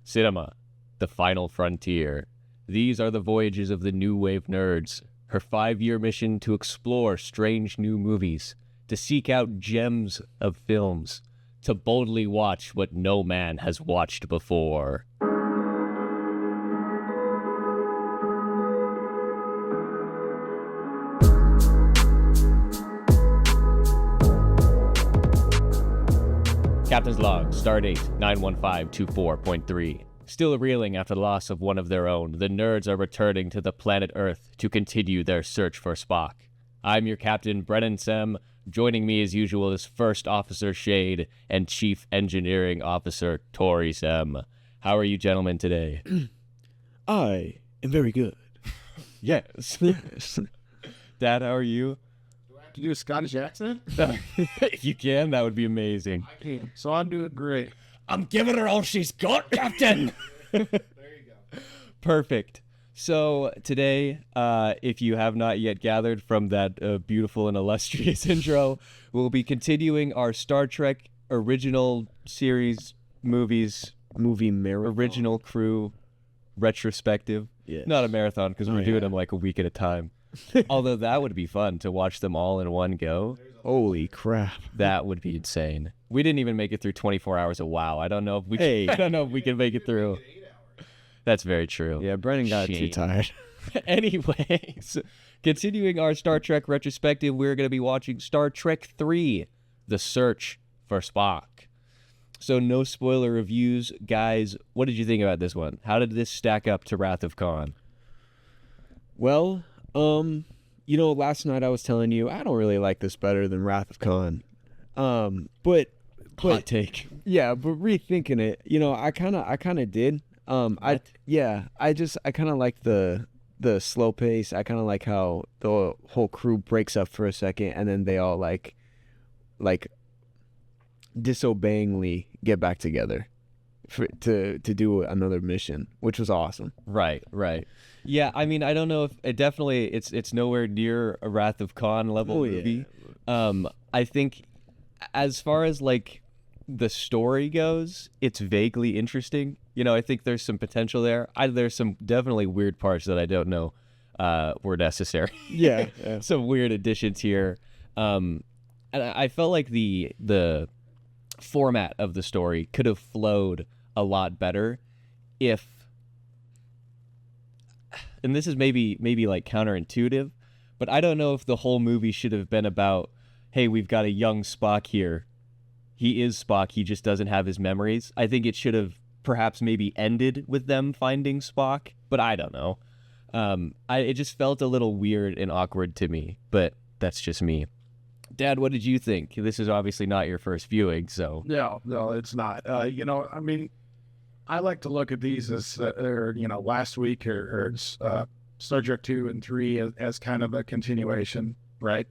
Cinema, the final frontier. These are the voyages of the new wave nerds. Her 5-year mission to explore strange new movies, to seek out gems of films, to boldly watch what no man has watched before. Captain's log, stardate 91524.3. Still reeling after the loss of one of their own, the nerds are returning to the planet Earth to continue their search for Spock. I'm your captain, Brennan Sem. Joining me as usual is First Officer Shayde and Chief Engineering Officer Tory Sem. How are you gentlemen today? I am very good. Yes. Dad, how are you? To do a Scottish accent? If you can, that would be amazing. I can. So I'm doing great. I'm giving her all she's got, Captain! There you go. Perfect. So today, if you have not yet gathered from that beautiful and illustrious intro, we'll be continuing our Star Trek original series movies, Movie marathon. original crew retrospective. Yes. Not a marathon because we're doing them like a week at a time. Although that would be fun to watch them all in one go. Holy crap. That would be insane. We didn't even make it through 24 hours of WoW. I don't know if we Hey. I don't know if we can make it through. That's very true. Yeah, Brennan got too Shame. tired. Anyways, continuing our Star Trek retrospective, we're going to be watching Star Trek 3, The Search for Spock. So no spoiler reviews. Guys, what did you think about this one? How did this stack up to Wrath of Khan? Well, last night I was telling you I don't really like this better than Wrath of Khan. But Hot take. yeah, but rethinking it, I kind of did. I kind of like the slow pace. I kind of like how the whole crew breaks up for a second and then they all like disobeyingly get back together to do another mission, which was awesome. Right. Yeah, I mean, I don't know if it's nowhere near a Wrath of Khan level movie. I think as far as like the story goes, it's vaguely interesting. I think there's some potential there. There's some definitely weird parts that I don't know were necessary. Yeah. Some weird additions here. And I felt like the format of the story could have flowed a lot better if, and this is maybe like counterintuitive, but I don't know if the whole movie should have been about, hey, we've got a young Spock here. He is Spock, he just doesn't have his memories. I think it should have perhaps maybe ended with them finding Spock, but I don't know. It just felt a little weird and awkward to me, but that's just me. Dad, what did you think? This is obviously not your first viewing, so. No, it's not. I mean, I like to look at these as, last week or Star Trek 2 and 3 as kind of a continuation, right?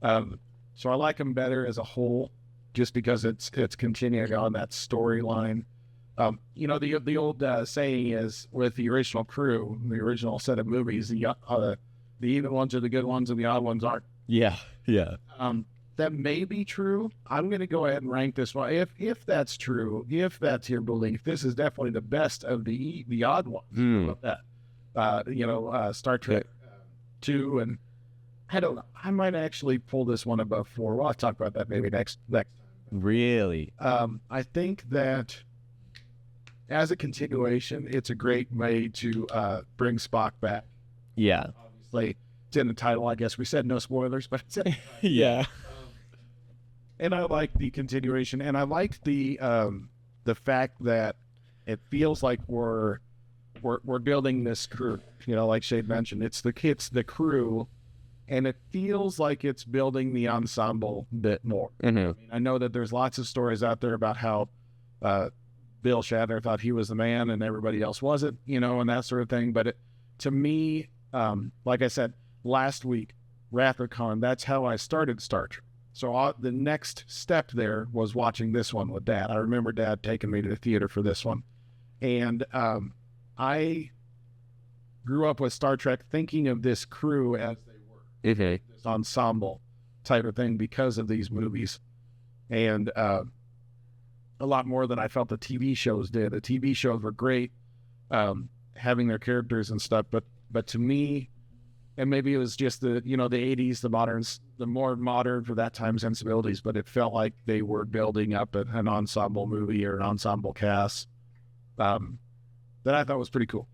So I like them better as a whole, just because it's continuing on that storyline. The old saying is with the original crew, the original set of movies, the even ones are the good ones and the odd ones aren't. Yeah. That may be true. I'm going to go ahead and rank this one. If that's true, if that's your belief, this is definitely the best of the odd ones. Star Trek 2, and I don't know. I might actually pull this one above 4. Well, I'll talk about that maybe next time. Really? I think that as a continuation, it's a great way to bring Spock back. Yeah. Obviously, it's in the title. I guess we said no spoilers, but it's in the title. Yeah. And I like the continuation, and I like the fact that it feels like we're building this crew. Like Shayde mentioned, it's the crew, and it feels like it's building the ensemble a bit more. Mm-hmm. I mean, I know that there's lots of stories out there about how Bill Shatner thought he was the man and everybody else wasn't, and that sort of thing. But to me, like I said last week, Wrath of Khan, that's how I started Star Trek. So the next step there was watching this one with Dad. I remember Dad taking me to the theater for this one. And I grew up with Star Trek thinking of this crew as they were. Okay. This ensemble type of thing because of these movies. And a lot more than I felt the TV shows did. The TV shows were great, having their characters and stuff, but to me, and maybe it was just the 80s, the more modern for that time sensibilities, but it felt like they were building up an ensemble movie or an ensemble cast that I thought was pretty cool.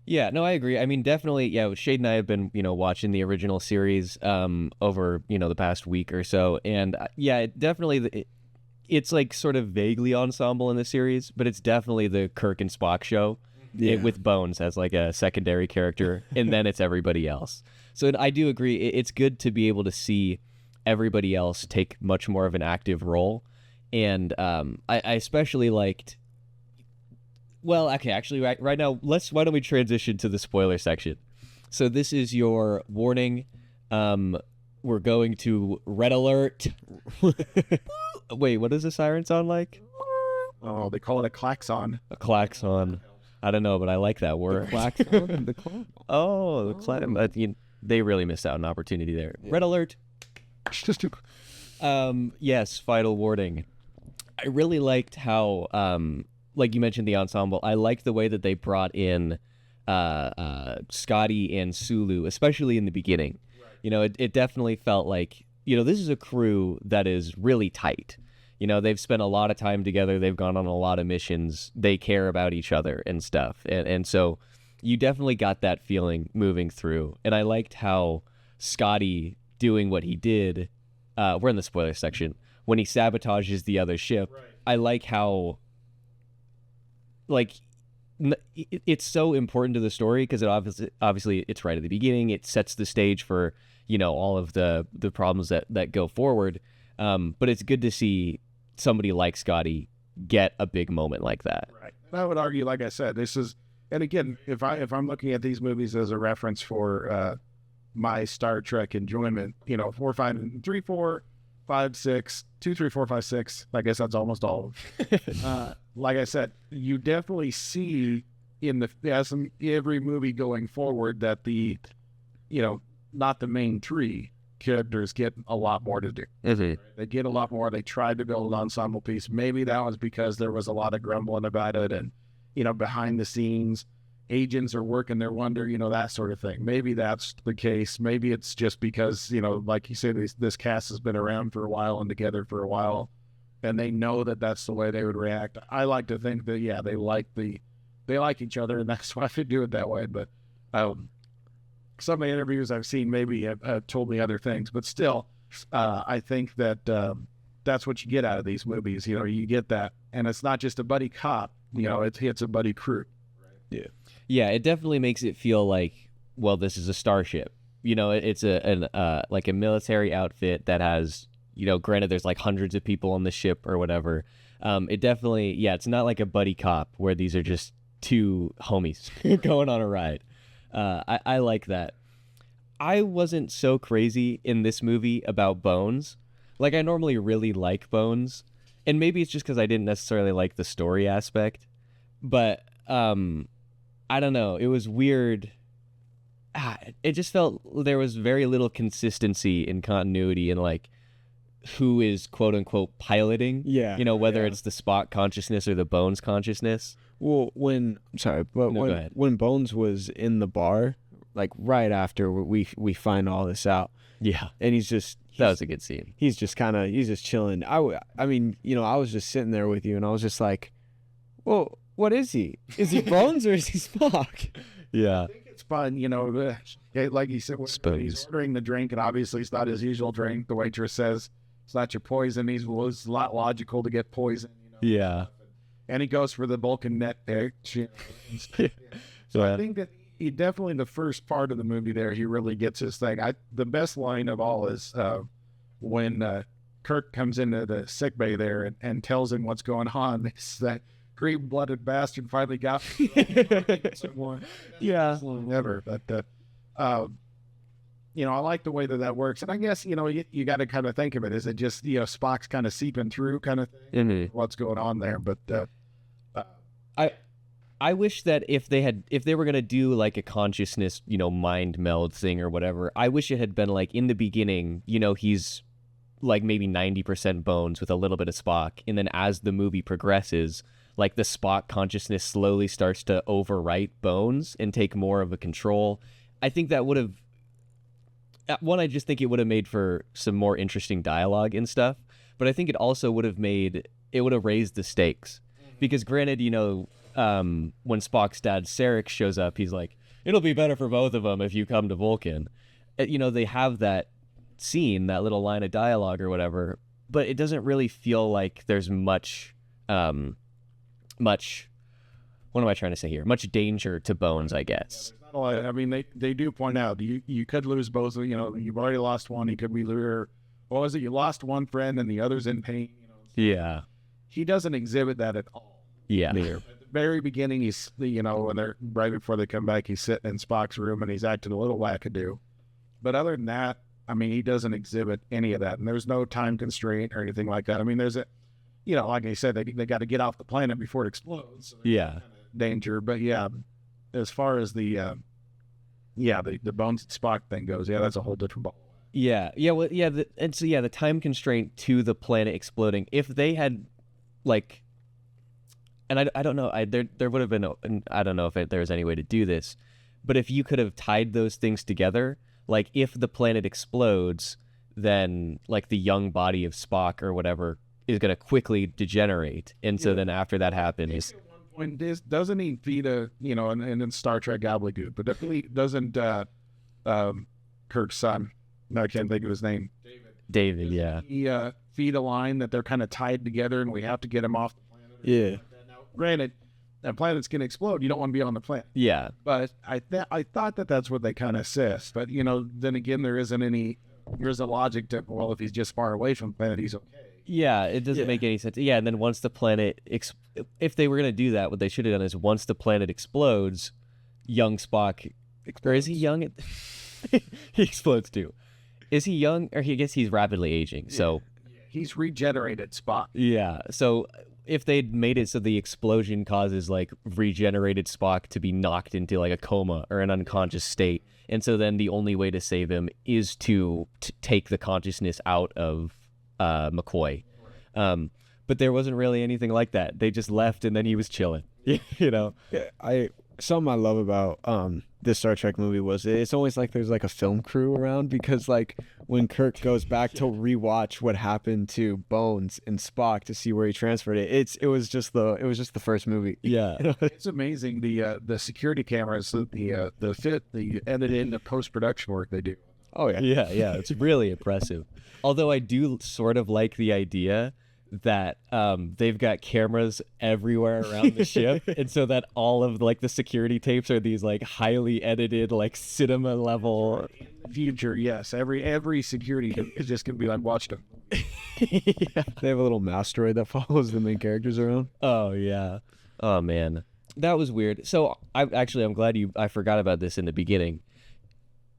Yeah, no, I agree. I mean, definitely, yeah, Shayde and I have been, watching the original series over, the past week or so. And yeah, it's like sort of vaguely ensemble in the series, but it's definitely the Kirk and Spock show with Bones as like a secondary character. And then it's everybody else. So I do agree. It's good to be able to see everybody else take much more of an active role. And I especially liked... Well, okay, actually, right now, why don't we transition to the spoiler section? So this is your warning. We're going to red alert. Wait, what does the siren sound like? Oh, they call it a klaxon. A klaxon. I don't know, but I like that word. Klaxon? The klaxon. Oh, the klaxon. They really missed out an opportunity there. Yeah. Red alert. Yes, final warning. I really liked how... like you mentioned the ensemble, I liked the way that they brought in Scotty and Sulu, especially in the beginning. Right. It definitely felt like, this is a crew that is really tight. They've spent a lot of time together. They've gone on a lot of missions. They care about each other and stuff. And so you definitely got that feeling moving through. And I liked how Scotty doing what he did, we're in the spoiler section, when he sabotages the other ship. Right. I like how... it's so important to the story because it obviously it's right at the beginning. It sets the stage for all of the problems that go forward. But it's good to see somebody like Scotty get a big moment like that. Right. I would argue, like I said, this is, and again, if I'm looking at these movies as a reference for my Star Trek enjoyment, 4, 5, and 3, 4, 5, 6, 2, 3, 4, 5, 6. I guess that's almost all of them. Like I said, you definitely see in every movie going forward that not the main three characters get a lot more to do. Mm-hmm. They get a lot more. They tried to build an ensemble piece. Maybe that was because there was a lot of grumbling about it, and behind the scenes, agents are working their wonder, that sort of thing. Maybe that's the case. Maybe it's just because, like you said, this cast has been around for a while and together for a while, and they know that that's the way they would react. I like to think that, yeah, they like each other, and that's why they do it that way. But some of the interviews I've seen maybe have told me other things, but still, I think that that's what you get out of these movies. You get that, and it's not just a buddy cop. It's a buddy crew. Yeah. Yeah, it definitely makes it feel like, well, this is a starship. It's like a military outfit that has, granted there's like hundreds of people on the ship or whatever. It definitely, it's not like a buddy cop where these are just two homies going on a ride. I like that. I wasn't so crazy in this movie about Bones. Like, I normally really like Bones, and maybe it's just because I didn't necessarily like the story aspect, but I don't know. It was weird. It just felt there was very little consistency in continuity and like who is quote unquote piloting. Yeah. Whether it's the Spock consciousness or the Bones consciousness. Well, when Bones was in the bar, like right after we find all this out. Yeah. And that was a good scene. He's just chilling. I mean, I was just sitting there with you, and I was just like, well, what is he? Is he Bones or is he Spock? Yeah. I think it's fun, like you said, when he's ordering the drink, and obviously it's not his usual drink. The waitress says, it's not your poison. It's a lot logical to get poison. Yeah. And he goes for the Vulcan net there. So I think that he definitely, the first part of the movie there, he really gets his thing. The best line of all is when Kirk comes into the sickbay there and tells him what's going on. It's that green-blooded bastard finally got someone. Yeah. Never. But, I like the way that works. And I guess, you got to kind of think of it. Is it just, Spock's kind of seeping through kind of thing? Mm-hmm. What's going on there? But I wish that if they were going to do like a consciousness, mind meld thing or whatever, I wish it had been like in the beginning, he's like maybe 90% Bones with a little bit of Spock, and then as the movie progresses, like the Spock consciousness slowly starts to overwrite Bones and take more of a control. I think that would have one, I just think it would have made for some more interesting dialogue and stuff, but I think it also would have raised the stakes. Because granted, when Spock's dad Sarek shows up, he's like, it'll be better for both of them if you come to Vulcan. They have that scene, that little line of dialogue or whatever, but it doesn't really feel like there's much what am I trying to say here? Much danger to Bones, I guess. I mean, they do point out you could lose both. You've already lost one. You could be what was it? You lost one friend and the other's in pain. Yeah. He doesn't exhibit that at all. Yeah. At the very beginning, he's when they're right before they come back, he's sitting in Spock's room and he's acting a little wackadoo. But other than that, I mean, he doesn't exhibit any of that, and there's no time constraint or anything like that. I mean, there's like I said, they got to get off the planet before it explodes. So yeah. Kind of danger, but yeah, as far as the Bones and Spock thing goes, yeah, that's a whole different ball. Yeah, the time constraint to the planet exploding. If they had, like, and I don't know, there would have been, I don't know if there's any way to do this, but if you could have tied those things together, like if the planet explodes, then like the young body of Spock or whatever is going to quickly degenerate, and so then after that happens, at one point, doesn't he feed and in Star Trek gobbledygook, but definitely doesn't Kirk's son, no, I can't think of his name, David, yeah, he feed a line that they're kind of tied together and we have to get him off the planet. Yeah. Now, granted, that planet's going to explode. You don't want to be on the planet. Yeah. But I thought that's what they kind of says. But, then again, there's a logic to, well, if he's just far away from the planet, he's okay. Yeah, it doesn't make any sense. Yeah, and then once the planet, if they were going to do that, what they should have done is once the planet explodes, young Spock, or is he young? He explodes too. Is he young? Or I guess he's rapidly aging, so. He's regenerated Spock. Yeah, so if they'd made it so the explosion causes like regenerated Spock to be knocked into like a coma or an unconscious state, and so then the only way to save him is to take the consciousness out of McCoy. But there wasn't really anything like that. They just left and then he was chilling. Yeah, something I love about this Star Trek movie was it's always like there's like a film crew around, because like when Kirk goes back to rewatch what happened to Bones and Spock to see where he transferred it, it was just the first movie. Yeah. It's amazing the security cameras, the editing, the post-production work they do. Oh yeah. Yeah, it's really impressive. Although I do sort of like the idea that they've got cameras everywhere around the ship, and so that all of like the security tapes are these like highly edited, like cinema level. In the future, yes, every security is just gonna be like, watch them. Yeah. They have a little asteroid that follows the main characters around. Oh yeah. Oh man, that was weird. So I'm glad I forgot about this in the beginning.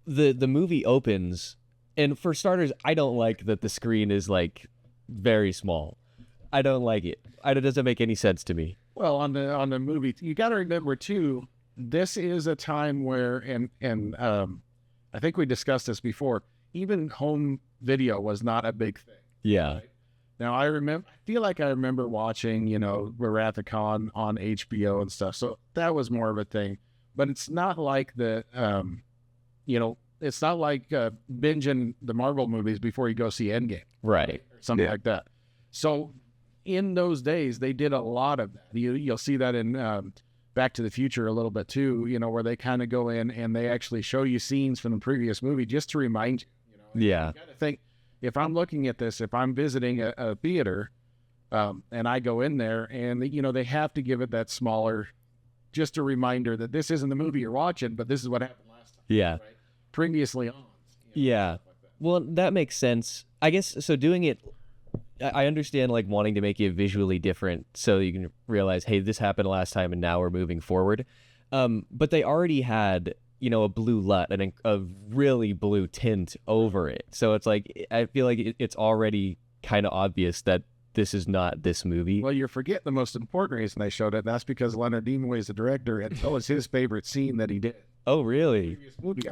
The movie opens, and for starters, I don't like that the screen is like very small. I don't like it. It doesn't make any sense to me. Well, on the movie, you got to remember too, this is a time where, and I think we discussed this before, even home video was not a big thing. Yeah. Right? Now I feel like I remember watching, Wrath of Khan on HBO and stuff. So that was more of a thing, but it's not like it's not like binging the Marvel movies before you go see Endgame. Right. Or something like that. So in those days, they did a lot of that. You'll see that in Back to the Future a little bit too, where they kind of go in and they actually show you scenes from the previous movie just to remind you. Yeah. You gotta think, if I'm looking at this, if I'm visiting a theater and I go in there and, they have to give it that smaller, just a reminder that this isn't the movie you're watching, but this is what happened last time. Yeah. Right? Previously on. Yeah. Like that. Well, that makes sense. I guess, so doing it, I understand like wanting to make it visually different so you can realize, hey, this happened last time and now we're moving forward. But they already had, a blue LUT and a really blue tint over it. So it's like, I feel like it's already kind of obvious that this is not this movie. Well, you're forgetting the most important reason they showed it, and that's because Leonard Nimoy is the director, and that was his favorite scene that he did. Oh, really? Movie.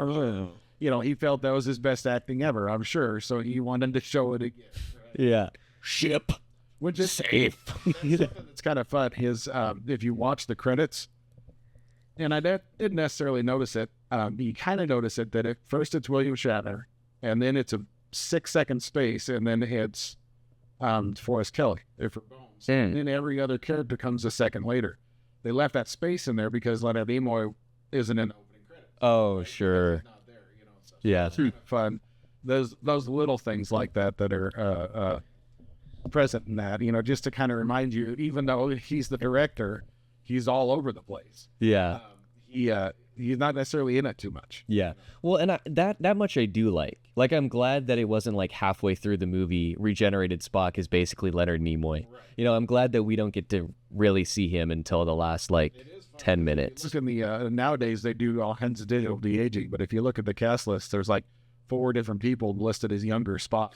he felt that was his best acting ever, I'm sure. So he wanted to show it again. Right? Yeah. Ship. Which is safe. It's kind of fun. If you watch the credits, and I didn't necessarily notice it, you kind of notice it that at first it's William Shatner, and then it's a 6-second space, and then it's DeForest Kelley. And then every other character comes a second later. They left that space in there because Leonard Nimoy isn't in the opening credits. Oh, sure. He's not there, so Yeah. it's kind of fun. Those little things like that are present in that, just to kind of remind you, even though he's the director, he's all over the place. Yeah. He's not necessarily in it too much. Yeah. Well, and that much I do like. Like, I'm glad that it wasn't like halfway through the movie, regenerated Spock is basically Leonard Nimoy. Right. I'm glad that we don't get to really see him until the last, 10 minutes. Look in the, nowadays they do all kinds of digital de-aging, but if you look at the cast list, there's 4 different people listed as younger Spock.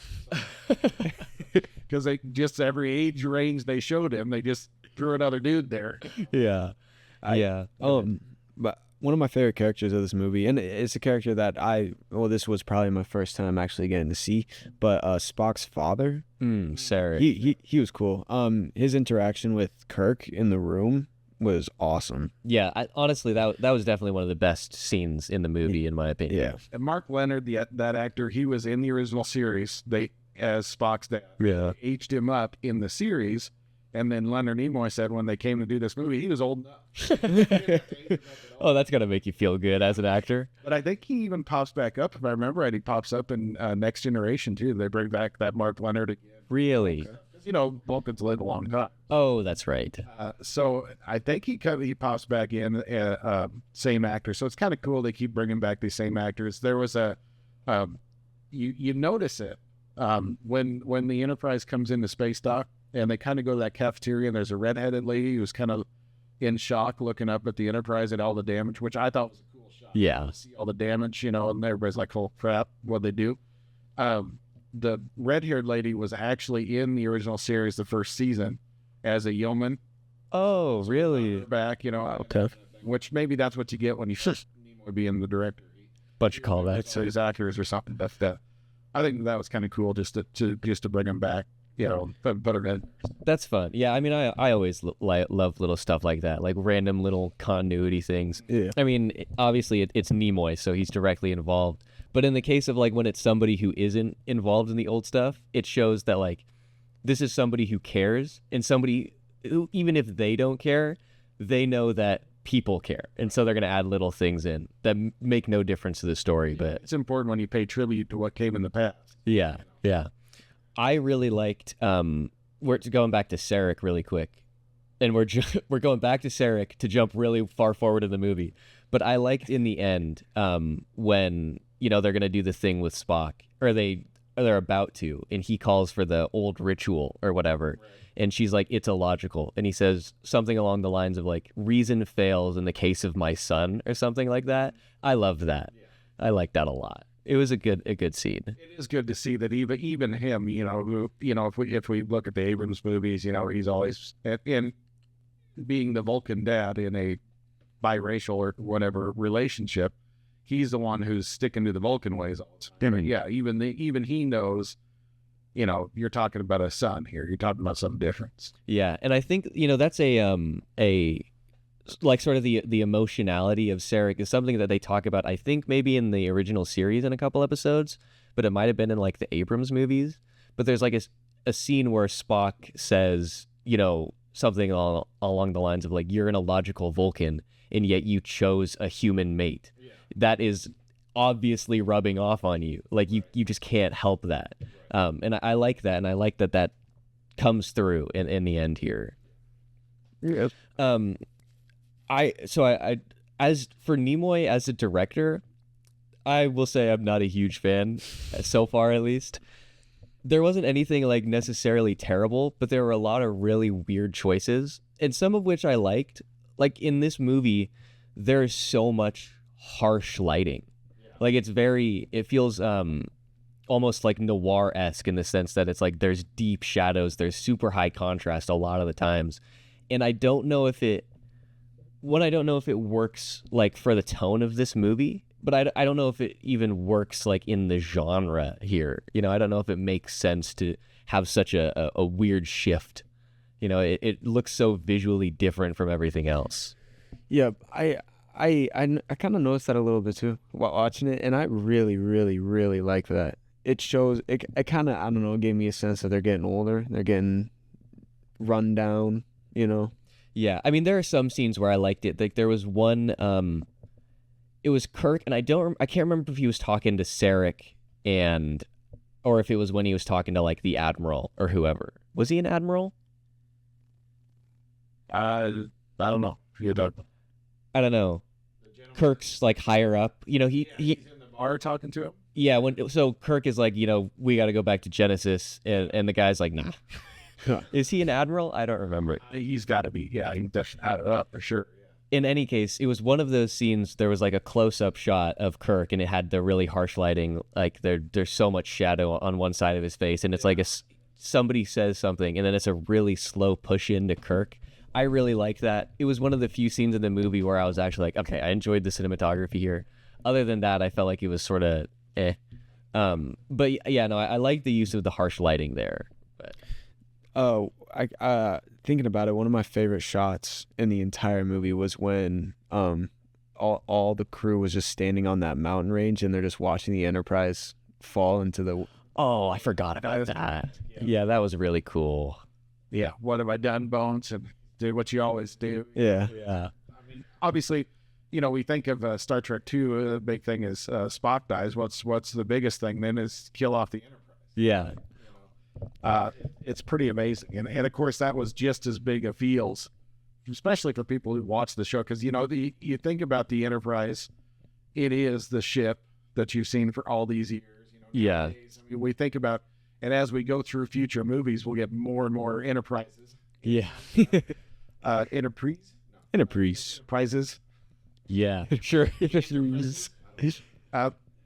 Because they just, every age range they showed him, they just threw another dude there. Yeah. Yeah. But one of my favorite characters of this movie, and it's a character that this was probably my first time actually getting to see, but Spock's father, Sarah. He was cool. His interaction with Kirk in the room was awesome. Yeah, honestly, that was definitely one of the best scenes in the movie, in my opinion. Yeah. And Mark Leonard, that actor, he was in the original series. As Spock's dad. Yeah. They aged him up in the series, and then Leonard Nimoy said when they came to do this movie, he was old enough. Oh, that's gotta make you feel good as an actor. But I think he even pops back up. If I remember right, he pops up in Next Generation too. They bring back that Mark Leonard again. Really? Vulcans live a long time. Oh, that's right. So I think he pops back in, same actor. So it's kind of cool they keep bringing back these same actors. There was you notice it when the Enterprise comes into space dock and they kind of go to that cafeteria and there's a redheaded lady who's kind of in shock looking up at the Enterprise and all the damage, which I thought was a cool shot. Yeah. To see all the damage, and everybody's like, "Oh crap, what'd they do?" The red-haired lady was actually in the original series, the first season, as a yeoman. Oh, really? Back, Okay. Which maybe that's what you get when you Nimoy being the director. Bunch of callbacks. So his actors or something. I think that was kind of cool just to bring him back. Put him in. That's fun. Yeah, I mean, I always love little stuff like that, like random little continuity things. Yeah. I mean, obviously it's Nimoy, so he's directly involved. But in the case of when it's somebody who isn't involved in the old stuff, it shows that this is somebody who cares, and somebody who, even if they don't care, they know that people care, and so they're going to add little things in that make no difference to the story. But it's important when you pay tribute to what came in the past. Yeah. I really liked. We're going back to Sarek really quick, and we're going back to Sarek to jump really far forward in the movie. But I liked in the end when they're gonna do the thing with Spock, or they're about to, and he calls for the old ritual or whatever, right. And she's like, "It's illogical," and he says something along the lines of "reason fails in the case of my son" or something like that. I loved that. Yeah. I liked that a lot. It was a good scene. It is good to see that even him, who, if we look at the Abrams movies, he's always in being the Vulcan dad in a biracial or whatever relationship. He's the one who's sticking to the Vulcan ways all the time. Mm-hmm. Yeah, even he knows, you're talking about a son here. You're talking about something different. Yeah, and I think that's a sort of the emotionality of Sarek is something that they talk about, I think maybe in the original series in a couple episodes, but it might have been in the Abrams movies. But there's a scene where Spock says, something along the lines of you're an illogical Vulcan, and yet you chose a human mate. Yeah. That is obviously rubbing off on you. You just can't help that. And I like that, and I like that comes through in the end here. Yeah. I as for Nimoy as a director, I will say I'm not a huge fan so far, at least. There wasn't anything necessarily terrible, but there were a lot of really weird choices, and some of which I liked. In this movie, there's so much harsh lighting. Yeah. It feels almost noir-esque in the sense that it's there's deep shadows, there's super high contrast a lot of the times, and I don't know if it works for the tone of this movie, but I don't know if it even works like in the genre here. You know, I don't know if it makes sense to have such a weird shift. You know, it looks so visually different from everything else. Yeah, I kind of noticed that a little bit too while watching it, and I really, really, really like that. It shows it kind of, I don't know, gave me a sense that they're getting older, they're getting run down, you know. Yeah, I mean, there are some scenes where I liked it. Like there was one, it was Kirk, and I can't remember if he was talking to Sarek or if it was when he was talking to like the Admiral or whoever. Was he an Admiral? I don't know. You don't. I don't know. Kirk's like higher up. You know, he's in the bar talking to him. Yeah, so Kirk is like, you know, we got to go back to Genesis, and the guy's like, nah. Is he an admiral? I don't remember. He's got to be. Yeah, he definitely had it up for sure. In any case, it was one of those scenes. There was like a close-up shot of Kirk, and it had the really harsh lighting. Like there's so much shadow on one side of his face, and it's like somebody says something, and then it's a really slow push into Kirk. I really liked that. It was one of the few scenes in the movie where I was actually like, okay, I enjoyed the cinematography here. Other than that, I felt like it was sort of But yeah, no, I like the use of the harsh lighting there. But I thinking about it, one of my favorite shots in the entire movie was when all the crew was just standing on that mountain range and they're just watching the Enterprise fall into the. Oh, I forgot about that. Yeah, that was really cool. Yeah, what have I done, Bones? And do what you always do. Yeah. I mean, obviously, you know, we think of Star Trek 2, the big thing is Spock dies. What's the biggest thing then is kill off the Enterprise. Yeah. It's pretty amazing. And of course, that was just as big a feels, especially for people who watch the show. Because, you know, you think about the Enterprise, it is the ship that you've seen for all these years. You know, yeah. I mean, we think about, and as we go through future movies, we'll get more and more Enterprises. Yeah. Enterprise? Enterprise. Prizes? Yeah, sure.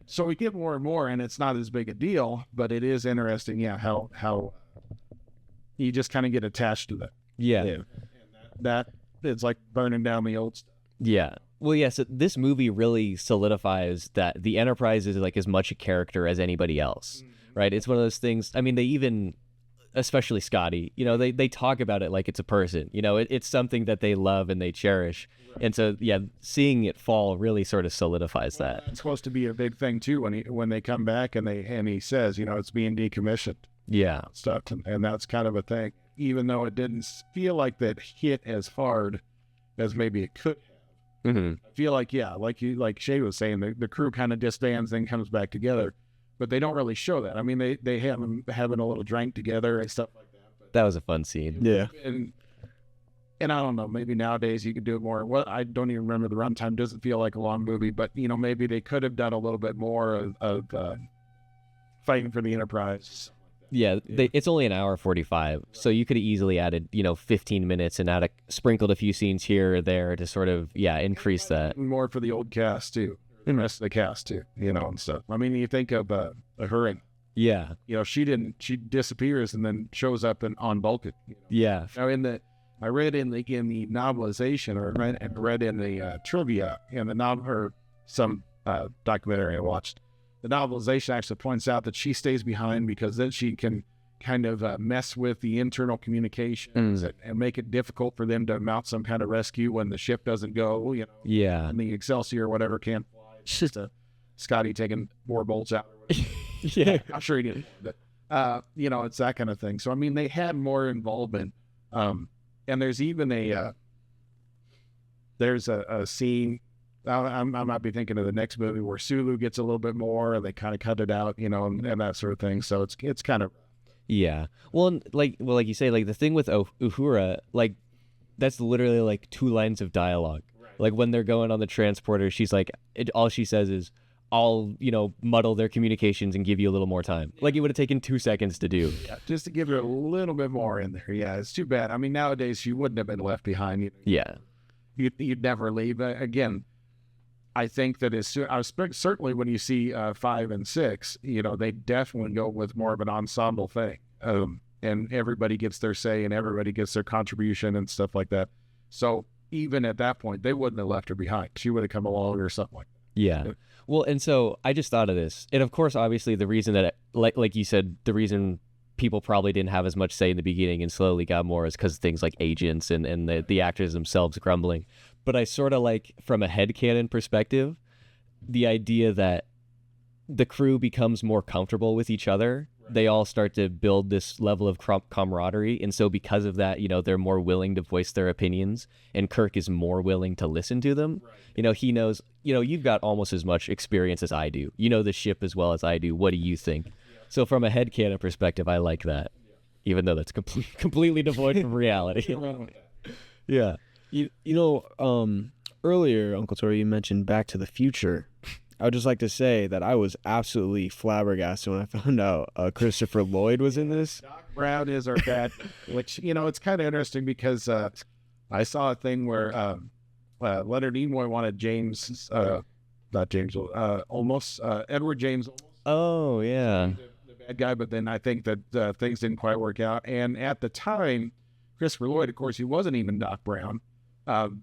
So we get more and more, and it's not as big a deal, but it is interesting, yeah, how you just kind of get attached to that. Yeah. And that it's like burning down the old stuff. Yeah. Well, yeah, so this movie really solidifies that the Enterprise is like as much a character as anybody else, right? It's one of those things, I mean, they even, especially Scotty, you know, they talk about it like it's a person, you know, it's something that they love and they cherish. Right. And so, yeah, seeing it fall really sort of solidifies that. It's supposed to be a big thing too when they come back and he says, you know, it's being decommissioned. Yeah. Stuff, and that's kind of a thing, even though it didn't feel like that hit as hard as maybe it could have. Mm-hmm. I feel like, yeah, like Shayde was saying, the crew kind of disbands, then comes back together. But they don't really show that. I mean, they have them having a little drink together and stuff like that. But that was a fun scene. Yeah. And I don't know, maybe nowadays you could do it more. Well, I don't even remember the runtime. Doesn't feel like a long movie, but, you know, maybe they could have done a little bit more of fighting for the Enterprise. Yeah, it's only an hour 45, so you could have easily added, you know, 15 minutes and sprinkled a few scenes here or there to sort of, increase that. More for the old cast, too. The rest of the cast too, you know, and stuff. I mean, you think of her, yeah, you know, she disappears and then shows up on Vulcan. You know? Yeah. Now I read in the novelization, or read in the trivia in the novel or some documentary I watched. The novelization actually points out that she stays behind because then she can kind of mess with the internal communications and make it difficult for them to mount some kind of rescue when the ship doesn't go. You know. Yeah. And the Excelsior or whatever can't. It's just Scotty taking more bolts out. Yeah, I'm sure he did. But, you know, it's that kind of thing. So, I mean, they had more involvement. And there's even a scene, I might be thinking of the next movie where Sulu gets a little bit more and they kind of cut it out, you know, and that sort of thing. So it's kind of. Yeah. Well, like you say, like the thing with Uhura, like that's literally like 2 lines of dialogue. Like when they're going on the transporter, she's like, all she says is, I'll, you know, muddle their communications and give you a little more time. Like it would have taken 2 seconds to do. Yeah, just to give her a little bit more in there. Yeah, it's too bad. I mean, nowadays she wouldn't have been left behind. You know, yeah. You'd never leave. Again, I think that certainly when you see 5 and 6, you know, they definitely go with more of an ensemble thing. And everybody gets their say and everybody gets their contribution and stuff like that. So even at that point, they wouldn't have left her behind. She would have come along or something like that. Yeah. Well, and so I just thought of this. And of course, obviously, the reason that, like you said, the reason people probably didn't have as much say in the beginning and slowly got more is because of things like agents and the actors themselves grumbling. But I sort of like, from a headcanon perspective, the idea that the crew becomes more comfortable with each other. They all start to build this level of camaraderie. And so because of that, they're more willing to voice their opinions, and Kirk is more willing to listen to them. Right. He knows, you've got almost as much experience as I do. You know the ship as well as I do. What do you think? Yeah. So from a headcanon perspective, I like that, even though that's completely devoid from reality. Yeah. Earlier, Uncle Tory, you mentioned Back to the Future. I would just like to say that I was absolutely flabbergasted when I found out Christopher Lloyd was in this. Doc Brown is our dad, which, it's kind of interesting because I saw a thing where Leonard Nimoy wanted Edward James. Oh, yeah. The bad guy, but then I think that things didn't quite work out. And at the time, Christopher Lloyd, of course, he wasn't even Doc Brown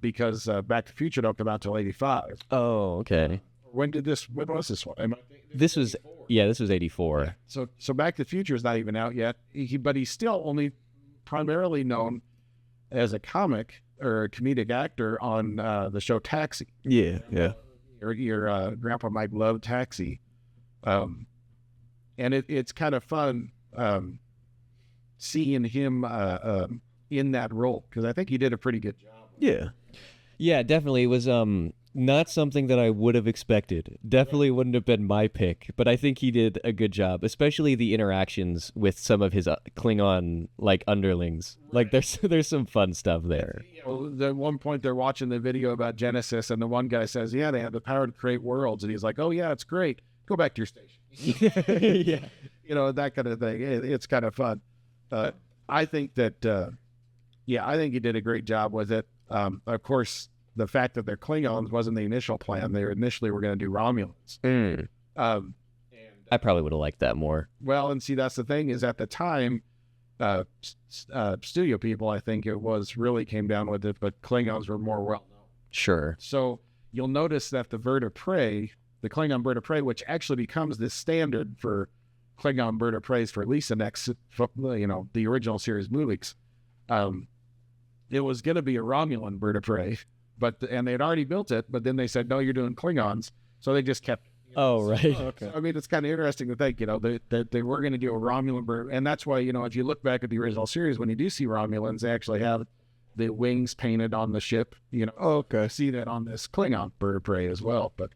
because Back to the Future don't come out till 85. Oh, okay. When was this one? This was 84. Yeah. So Back to the Future is not even out yet. But he's still only primarily known as a comic or a comedic actor on the show Taxi. Yeah. Your Grandpa Mike loved Taxi. And it's kind of fun seeing him in that role, because I think he did a pretty good job. Yeah, definitely. It was not something that I would have expected. Definitely wouldn't have been my pick, but I think he did a good job, especially the interactions with some of his Klingon underlings. Like there's some fun stuff there. At one point they're watching the video about Genesis, and the one guy says, "Yeah, they have the power to create worlds," and he's like, "Oh yeah, it's great. Go back to your station." Yeah, that kind of thing. It's kind of fun. I think that I think he did a great job with it. Of course, the fact that they're Klingons wasn't the initial plan. They initially were going to do Romulans. I probably would have liked that more. Well, and see, that's the thing, is at the time, studio people, I think it was, really came down with it, but Klingons were more well known. Sure. So you'll notice that the bird of prey, the Klingon bird of prey, which actually becomes the standard for Klingon bird of prey for at least the next, the original series movies. It was going to be a Romulan bird of prey, and they had already built it, but then they said, no, you're doing Klingons. So they just kept. Oh, right. Okay. So, I mean, it's kind of interesting to think, that they were going to do a Romulan bird. And that's why, if you look back at the original series, when you do see Romulans, they actually have the wings painted on the ship. Okay. See that on this Klingon bird of prey as well. But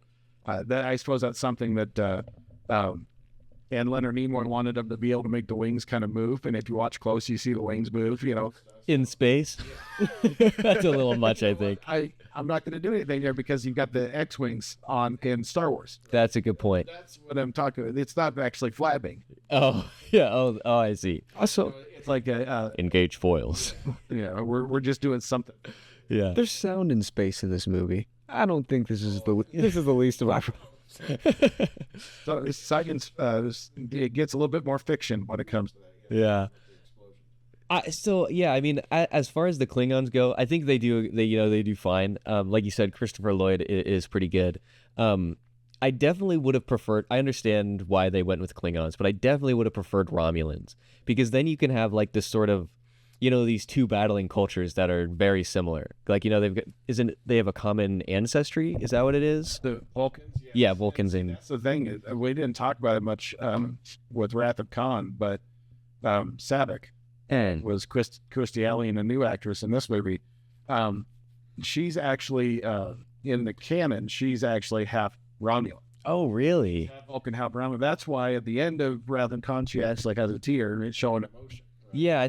I suppose that's something that, and Leonard Nimoy wanted them to be able to make the wings kind of move. And if you watch close, you see the wings move, In space? That's a little much, I think. I'm not going to do anything there because you've got the X-Wings in Star Wars. That's a good point. That's what I'm talking about. It's not actually flapping. Oh, yeah. Oh, I see. Also, it's like engage foils. We're just doing something. Yeah. There's sound in space in this movie. I don't think this is the least of my problems. So science, it gets a little bit more fiction when it comes to that. Yeah. I mean, as far as the Klingons go, I think they do fine. Like you said, Christopher Lloyd is pretty good. I definitely would have preferred, I understand why they went with Klingons, but I definitely would have preferred Romulans, because then you can have this sort of, these two battling cultures that are very similar. They have a common ancestry? Is that what it is? The Vulcans? Yeah, Vulcans. That's the thing. We didn't talk about it much with Wrath of Khan, but Saavik was Kirstie Alley, a new actress in this movie. She's actually, in the canon, she's actually half Romulan. Oh, really? Half Vulcan, half Romulan. That's why at the end of Wrath of Khan, she actually has a tear and it's showing emotion. Yeah,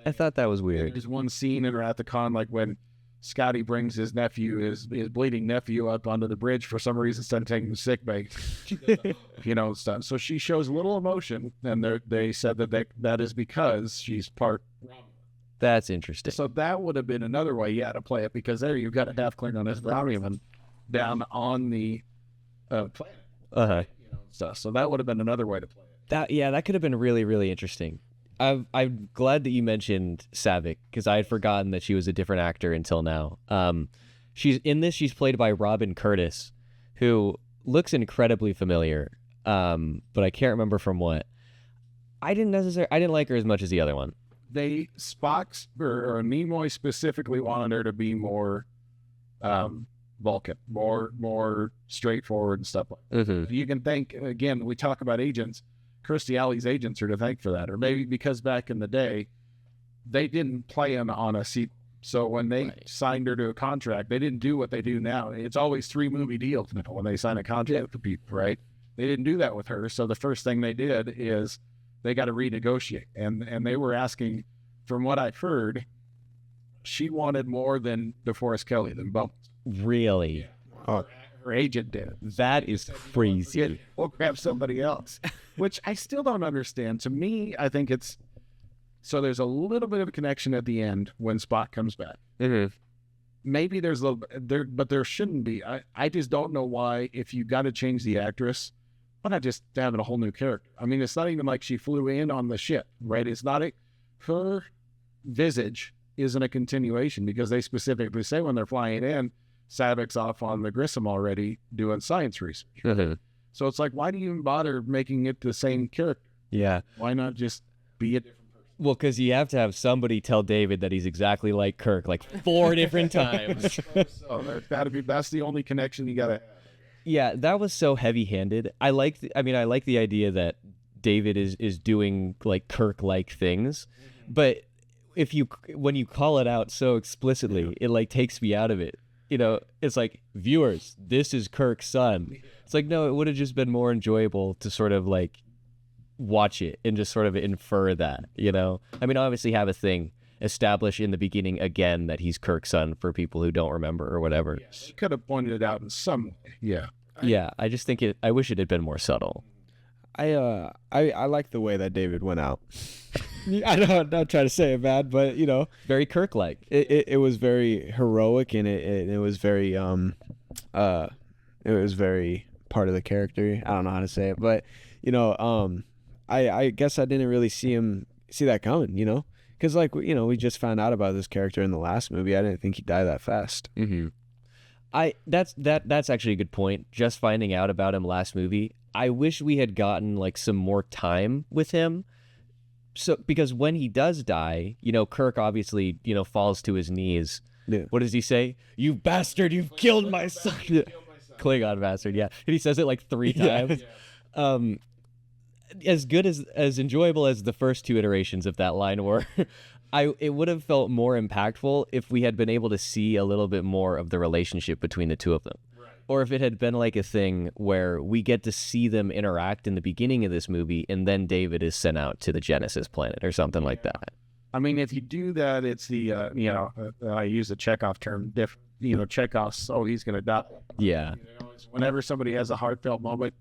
I thought that was weird. There's one scene in Wrath of Khan, when Scotty brings his bleeding nephew up onto the bridge for some reason, instead of taking him to sick bay, stuff. So she shows a little emotion, and they said that is because she's part Romulan. That's interesting. So that would have been another way, to play it, because there you've got a half Klingon as Romulan down on the planet. Stuff. So that would have been another way to play it. That could have been really, really interesting. I'm glad that you mentioned Saavik, because I had forgotten that she was a different actor until now. She's played by Robin Curtis, who, looks incredibly familiar, but I can't remember from what. I didn't like her as much as the other one. Spock's or Nimoy specifically wanted her to be more Vulcan, more straightforward and stuff like that. Mm-hmm. You can thank, again, we talk about agents, Kirstie Alley's agents are to thank for that, or maybe because back in the day, they didn't plan on a sequel. So when they signed her to a contract, they didn't do what they do now. It's always 3 movie deals now when they sign a contract with people, right? They didn't do that with her. So the first thing they did is they got to renegotiate. And they were asking, from what I've heard, she wanted more than DeForest Kelley, than Bones. Really? Oh, her agent did. That is crazy. We'll grab somebody else, which I still don't understand. To me, I think it's, so there's a little bit of a connection at the end when Spock comes back. Mm-hmm. Maybe there's a little there, but there shouldn't be. I just don't know why, if you got to change the actress, why not just having a whole new character? I mean, it's not even like she flew in on the ship, right? It's not her visage isn't a continuation, because they specifically say when they're flying in, Savik's off on the Grissom already doing science research. Mm-hmm. So it's like, why do you even bother making it the same character? Yeah. Why not just be a different person? Well, because you have to have somebody tell David that he's exactly like Kirk, like 4 different times. So that's the only connection you got to have. Yeah, that was so heavy-handed. I like the idea that David is doing like Kirk-like things, but when you call it out so explicitly, it like takes me out of it. You know, it's like, viewers, this is Kirk's son. It's like, no, it would have just been more enjoyable to sort of like watch it and just sort of infer that, you know? I mean, obviously have a thing establish in the beginning again that he's Kirk's son for people who don't remember or whatever. Yes, you could have pointed it out in some way. Yeah. Yeah, I just think I wish it had been more subtle. I like the way that David went out. I know I'm not trying to say it bad, but you know, Very Kirk-like. it was very heroic, and it was very part of the character. I don't know how to say it, but you know, I guess I didn't really see that coming, you know, because like, you know, we just found out about this character in the last movie. I didn't think he'd die that fast. Mm-hmm. That's actually a good point. Just finding out about him last movie, I wish we had gotten like some more time with him. So because when he does die, you know, Kirk obviously, you know, falls to his knees. Yeah. What does he say? "You bastard! You've killed my son." Klingon bastard. Yeah, and he says it like 3 times. Yeah. As good as enjoyable as the first 2 iterations of that line were, it would have felt more impactful if we had been able to see a little bit more of the relationship between the 2 of them. Right. Or if it had been like a thing where we get to see them interact in the beginning of this movie, and then David is sent out to the Genesis planet or something like that. I mean, if you do that, it's the, I use the Chekhov term, Chekhov's, oh, he's going to die. Yeah. You know, it's whenever somebody has a heartfelt moment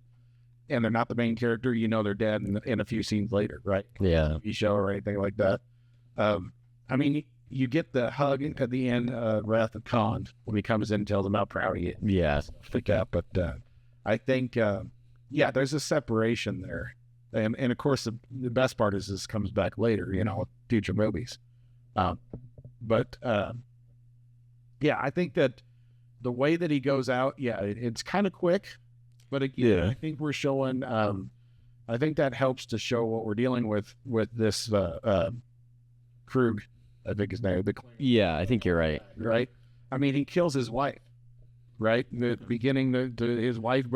and they're not the main character, you know they're dead in a few scenes later, right? Yeah. TV show or anything like that. I mean, you get the hug at the end of Wrath of Khan when he comes in and tells him how proud he is. Yeah. Like that. But I think, there's a separation there. And of course, the best part is this comes back later, you know, future movies. I think that the way that he goes out, it's kind of quick. But again, I think we're showing, I think that helps to show what we're dealing with this Krug, I think his name. Yeah, I think you're right. Right? I mean, he kills his wife, right? In the beginning, his wife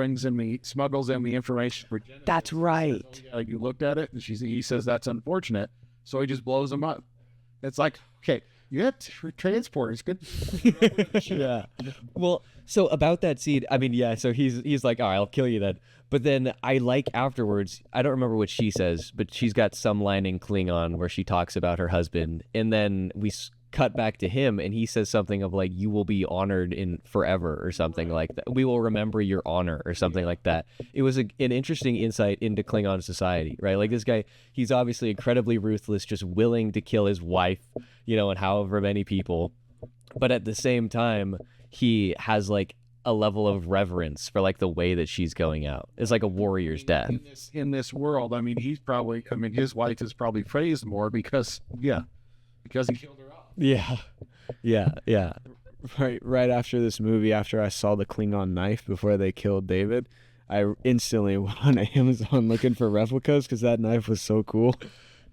smuggles in the information. That's right. Like, you looked at it, and he says that's unfortunate, so he just blows him up. It's like, okay, you have transport. It's good. Yeah. Well, so about that scene, I mean, yeah, so he's like, all right, I'll kill you then. But then I like afterwards, I don't remember what she says, but she's got some line in Klingon where she talks about her husband. And then we cut back to him, and he says something of like, "You will be honored in forever," or something like that. "We will remember your honor," or something like that. It was an interesting insight into Klingon society, right? Like, this guy, he's obviously incredibly ruthless, just willing to kill his wife, you know, and however many people. But at the same time, he has like a level of reverence for like the way that she's going out. It's like a warrior's death. In this world, I mean, his wife is probably praised more because he killed her off. Yeah. right after this movie, after I saw the Klingon knife before they killed David, I instantly went on Amazon looking for replicas because that knife was so cool.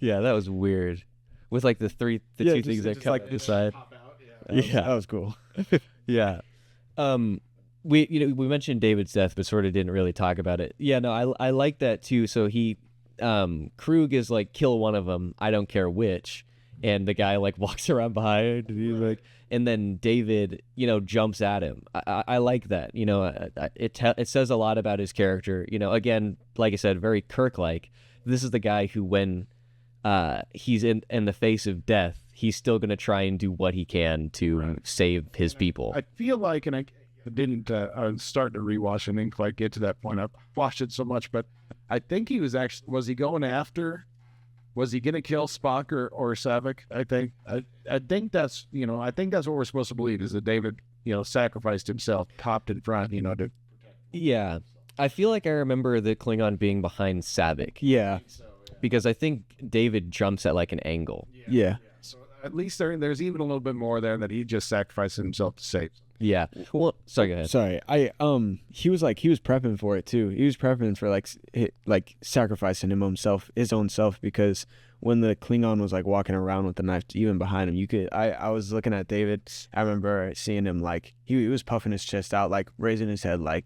Yeah, that was weird. With like the two things that come like inside. Yeah, that was cool. Yeah. We mentioned David's death, but sort of didn't really talk about it. Yeah, no, I like that too. So Krug is like, kill one of them, I don't care which, and the guy like walks around behind, and he's like, and then David, jumps at him. I like that. It says a lot about his character. Again, like I said, very Kirk-like. This is the guy who, when he's in the face of death, he's still going to try and do what he can to save his people. I feel like, and I didn't, I was starting to rewatch and didn't quite get to that point. I've watched it so much, but I think he was he going to kill Spock or Saavik? I think that's, I think that's what we're supposed to believe, is that David, sacrificed himself, popped in front, to. Yeah. I feel like I remember the Klingon being behind Saavik. Yeah. Because I think David jumps at like an angle. Yeah. So at least there's even a little bit more there that he just sacrificed himself to save. Yeah. Well, sorry, go ahead. Sorry. He was prepping for it too. He was prepping for like sacrificing his own self, because when the Klingon was like walking around with the knife even behind him, I was looking at David. I remember seeing him like he was puffing his chest out, like raising his head, like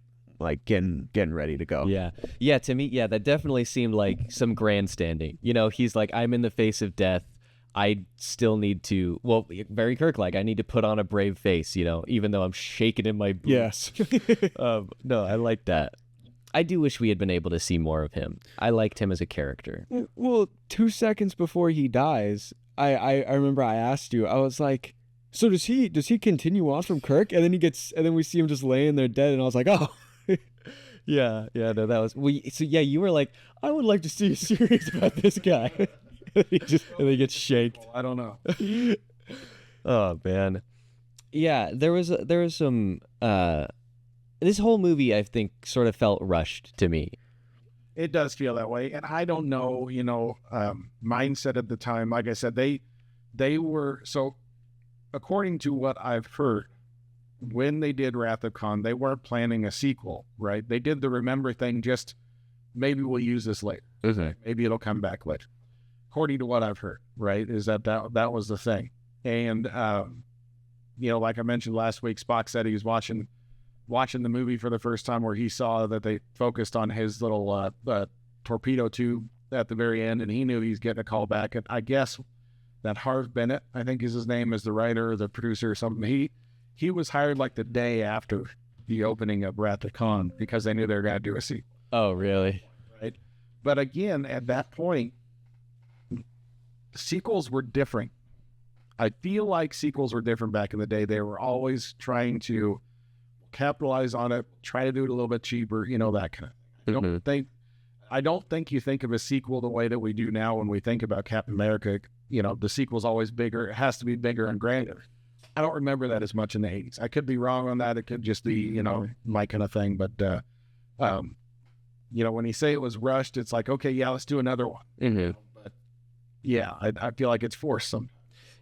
getting ready to go. Yeah, to me, that definitely seemed like some grandstanding. He's like, I'm in the face of death, I still need to, very Kirk-like, I need to put on a brave face, even though I'm shaking in my boots. Yes. No, I like that. I do wish we had been able to see more of him. I liked him as a character. Well, 2 seconds before he dies, I remember I asked you, I was like, so does he continue on from Kirk? And then we see him just laying there dead, and I was like, oh. Yeah, no, that was you were like, I would like to see a series about this guy. and he gets shaked. I don't know. Oh man. Yeah, there was some this whole movie, I think, sort of felt rushed to me. It does feel that way, and I don't know, mindset at the time. Like I said, they were, so according to what I've heard, when they did Wrath of Khan, they weren't planning a sequel, right? They did the Remember thing, just maybe we'll use this later. Okay. Maybe it'll come back later. According to what I've heard, right, is that was the thing. And, like I mentioned last week, Spock said he was watching the movie for the first time, where he saw that they focused on his little torpedo tube at the very end, and he knew he's getting a call back. And I guess that Harv Bennett, I think is his name, is the writer or the producer or something. He was hired like the day after the opening of Wrath of Khan, because they knew they were going to do a sequel. Oh, really? Right. But again, at that point, sequels were different. I feel like sequels were different back in the day. They were always trying to capitalize on it, try to do it a little bit cheaper, that kind of thing. I don't think you think of a sequel the way that we do now when we think about Captain America. The sequel's always bigger. It has to be bigger and grander. I don't remember that as much in the 80s. I could be wrong on that. It could just be, my kind of thing. But, when you say it was rushed, it's like, okay, yeah, let's do another one. Mm-hmm. But yeah, I feel like it's forced some.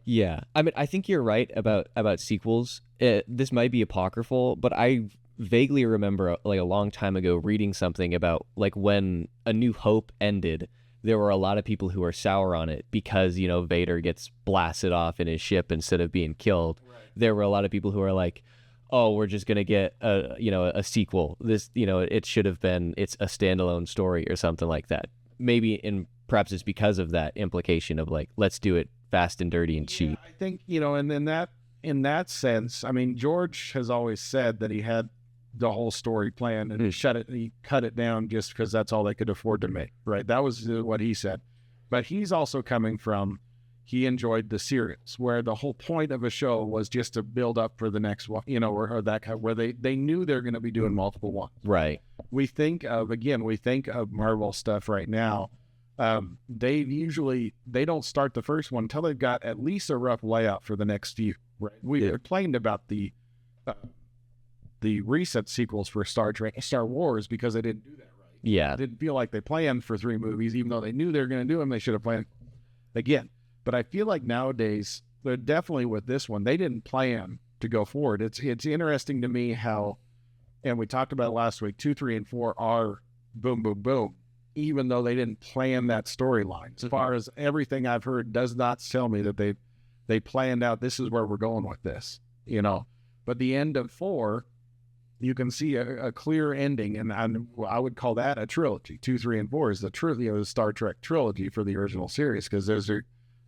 Yeah. I mean, I think you're right about sequels. This might be apocryphal, but I vaguely remember like a long time ago reading something about like when A New Hope ended, there were a lot of people who were sour on it because, Vader gets blasted off in his ship instead of being killed. Right. There were a lot of people who are like, oh, we're just going to get a sequel. This, it should have been, it's a standalone story or something like that. Maybe perhaps it's because of that implication of like, let's do it fast and dirty and cheap. I think, and in that sense, I mean, George has always said that he had the whole story planned and he cut it down just because that's all they could afford to make, right? That was what he said. But he's also coming from, he enjoyed the series where the whole point of a show was just to build up for the next one, or that kind of, where they knew they're going to be doing multiple ones. Right. We think of Marvel stuff right now. They don't start the first one until they've got at least a rough layout for the next few. Right. We complained about the recent sequels for Star Wars because they didn't do that right. Yeah. It didn't feel like they planned for 3 movies, even though they knew they were going to do them. They should have planned again. But I feel like nowadays, they're definitely with this one, they didn't plan to go forward. It's interesting to me how, and we talked about it last week, 2, 3, and 4 are boom, boom, boom, even though they didn't plan that storyline. As far as everything I've heard does not tell me that they planned out, this is where we're going with this, you know. But the end of 4, you can see a clear ending, and I would call that a trilogy. 2, 3, and 4 is the Star Trek trilogy for the original series, because there's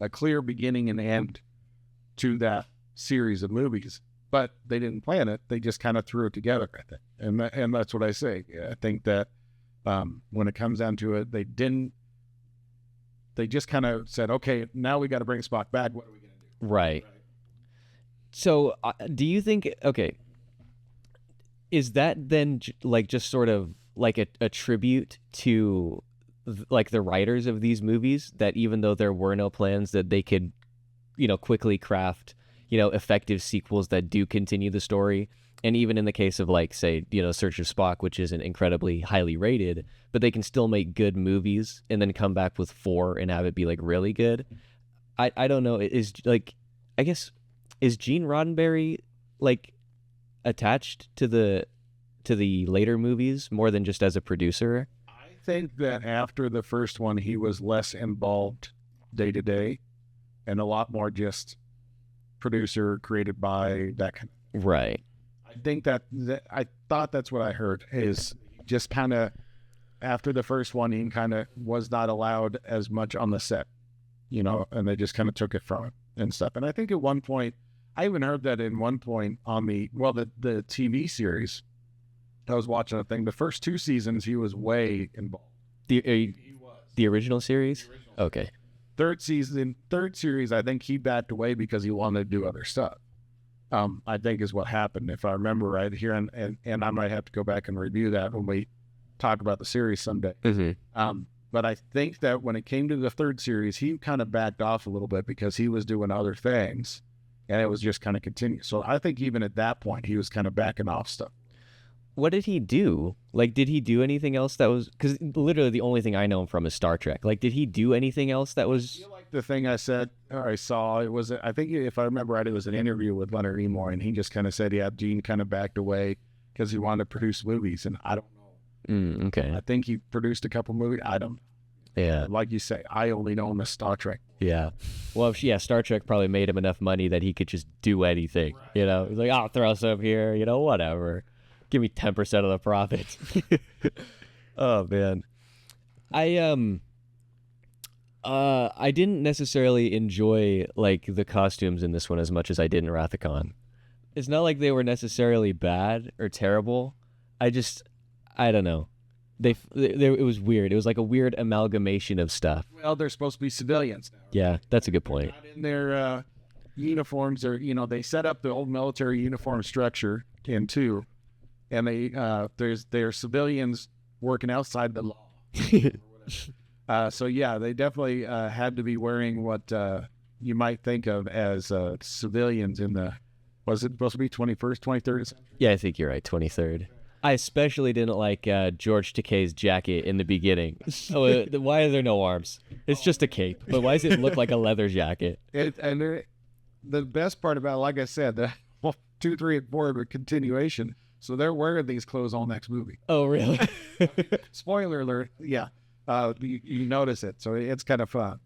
a clear beginning and end to that series of movies. But they didn't plan it; they just kind of threw it together, I think. And that's what I say. I think that when it comes down to it, they didn't. They just kind of said, "Okay, now we got to bring Spock back. What are we going to do?" Right. So, do you think? Okay. Is that then like just sort of like a tribute to like the writers of these movies, that even though there were no plans, that they could, you know, quickly craft, you know, effective sequels that do continue the story? And even in the case of, like, say, you know, Search of Spock, which isn't incredibly highly rated, but they can still make good movies and then come back with 4 and have it be like really good. I don't know. Is like, I guess, is Gene Roddenberry like attached to the later movies more than just as a producer? I think that after the first one, he was less involved day to day, and a lot more just producer, created by, that kind of. Right. I think that I thought that's what I heard, is just kind of after the first one, he kind of was not allowed as much on the set, you know, and they just kind of took it from him and stuff. And I think at one point, I even heard that in one point on the TV series, I was watching a thing, the first 2 seasons, he was way involved. The original series? Okay. Third series, I think he backed away because he wanted to do other stuff. I think is what happened, if I remember right here, and I might have to go back and review that when we talk about the series someday. Mm-hmm. But I think that when it came to the 3rd series, he kind of backed off a little bit because he was doing other things, and it was just kind of continuing. So I think even at that point, he was kind of backing off stuff. What did he do? Like, did he do anything else that was... Because literally the only thing I know him from is Star Trek. Like, did he do anything else that was... I feel like the thing I said, or I saw, it was, I think if I remember right, it was an interview with Leonard Nimoy, and he just kind of said, yeah, Gene kind of backed away because he wanted to produce movies, and I don't know. Okay. I think he produced a couple movies. I don't know. Yeah. Like you say, I only know him as Star Trek. Yeah. Well, yeah, Star Trek probably made him enough money that he could just do anything. Right. You know, he's like, I'll throw some here, you know, whatever. Give me 10% of the profits. Oh, man. I didn't necessarily enjoy, like, the costumes in this one as much as I did in Wrath of Khan. It's not like they were necessarily bad or terrible. I don't know. It was weird. It was like a weird amalgamation of stuff. Well, they're supposed to be civilians now. Yeah, that's a good point. Not in their uniforms, or, you know, they set up the old military uniform structure in 2, and they're civilians working outside the law. So yeah, they definitely had to be wearing what you might think of as civilians in the, was it supposed to be 21st, 23rd century? Yeah, I think you're right, 23rd. I especially didn't like George Takei's jacket in the beginning. Why are there no arms? It's just a cape, but why does it look like a leather jacket? The best part about it, like I said, the 2, 3, and 4 are a continuation, so they're wearing these clothes all next movie. Oh, really? Spoiler alert, yeah. You notice it, so it's kind of fun.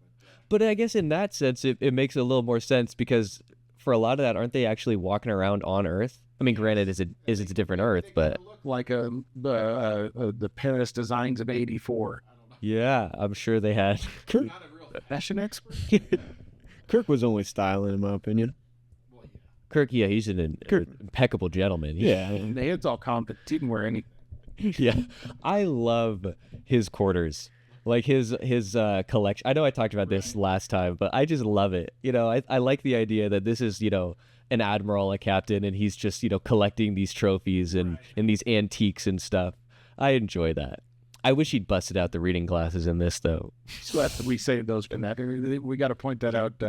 But I guess in that sense, it makes a little more sense, because for a lot of that, aren't they actually walking around on Earth? I mean, granted, it's a different Earth, but like the Paris designs of '84. Yeah, I'm sure they had. Kirk, not a real fashion expert. Kirk was only styling, in my opinion. Kirk, yeah, he's an impeccable gentleman. It's all confident. He didn't wear anything. Yeah, I love his quarters, like his collection. I know I talked about this last time, but I just love it. You know, I like the idea that this is, you know, an admiral, a captain, and he's just, you know, collecting these trophies and these antiques and stuff. I enjoy that. I wish he'd busted out the reading glasses in this, though. So we saved those for that. We got to point that out.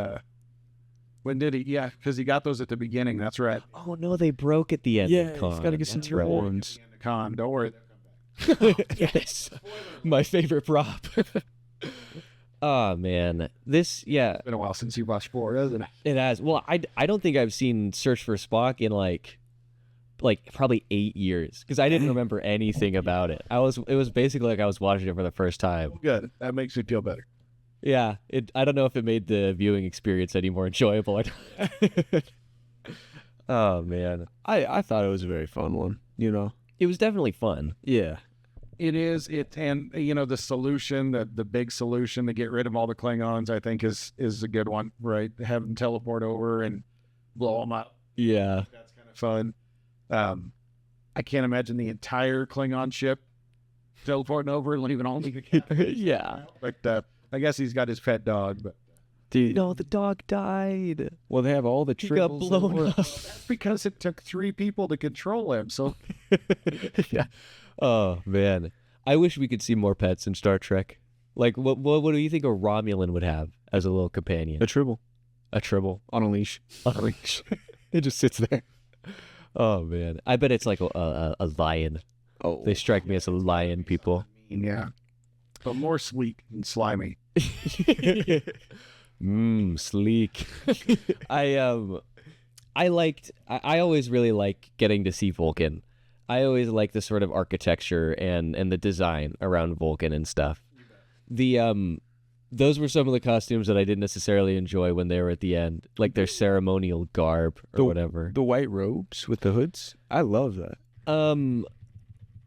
When did he? Yeah, because he got those at the beginning. That's right. Oh no, they broke at the end. Yeah, of Khan. he's got to get some real ones. Khan, don't worry. Yes, my favorite prop. Oh man, this It's been a while since you watched 4, hasn't it? it has. Well, I don't think I've seen Search for Spock in like probably 8 years because I didn't remember anything about it. It was basically like I was watching it for the first time. Good. That makes me feel better. Yeah, I don't know if it made the viewing experience any more enjoyable. Oh man, I thought it was a very fun one. You know. it was definitely fun. Yeah. It is. And the solution, the big solution to get rid of all the Klingons, I think is a good one, right? Have them teleport over and blow them up. Yeah, That's kind of fun. I can't imagine the entire Klingon ship teleporting over and leaving only the captain. yeah. But I guess he's got his pet dog. But Dude, No, the dog died. well, they have all the He got triples. blown up. that's because it took 3 people to control him. So Yeah. Oh man, I wish we could see more pets in Star Trek. Like, what do you think a Romulan would have as a little companion? A tribble A tribble on a leash. on a leash. It just sits there. Oh man, I bet it's like a lion. Oh. They strike me as a lion people. yeah, but more sleek and slimy. Sleek. I always really like getting to see Vulcan. I always like the sort of architecture and the design around Vulcan and stuff. Those were some of the costumes that I didn't necessarily enjoy when they were at the end, like their ceremonial garb or whatever. The white robes with the hoods. I love that.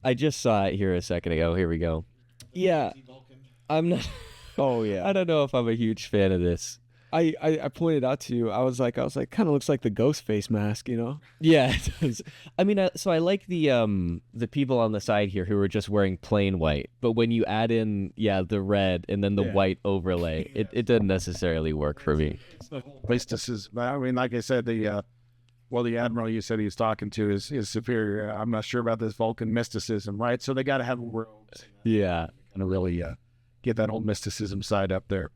I just saw it here a second ago. Here we go. Yeah, I'm not. Oh yeah. I don't know if I'm a huge fan of this. I pointed out to you. I was like, kind of looks like the ghost face mask, you know? Yeah, it does. I mean, so I like the people on the side here who are just wearing plain white, but when you add in the red and then the white overlay, it doesn't necessarily work for me. Mysticism. I mean, like I said, the admiral you said he was talking to is superior. I'm not sure about this Vulcan mysticism, right? So they got to have robes. Yeah. And really get that old mysticism side up there.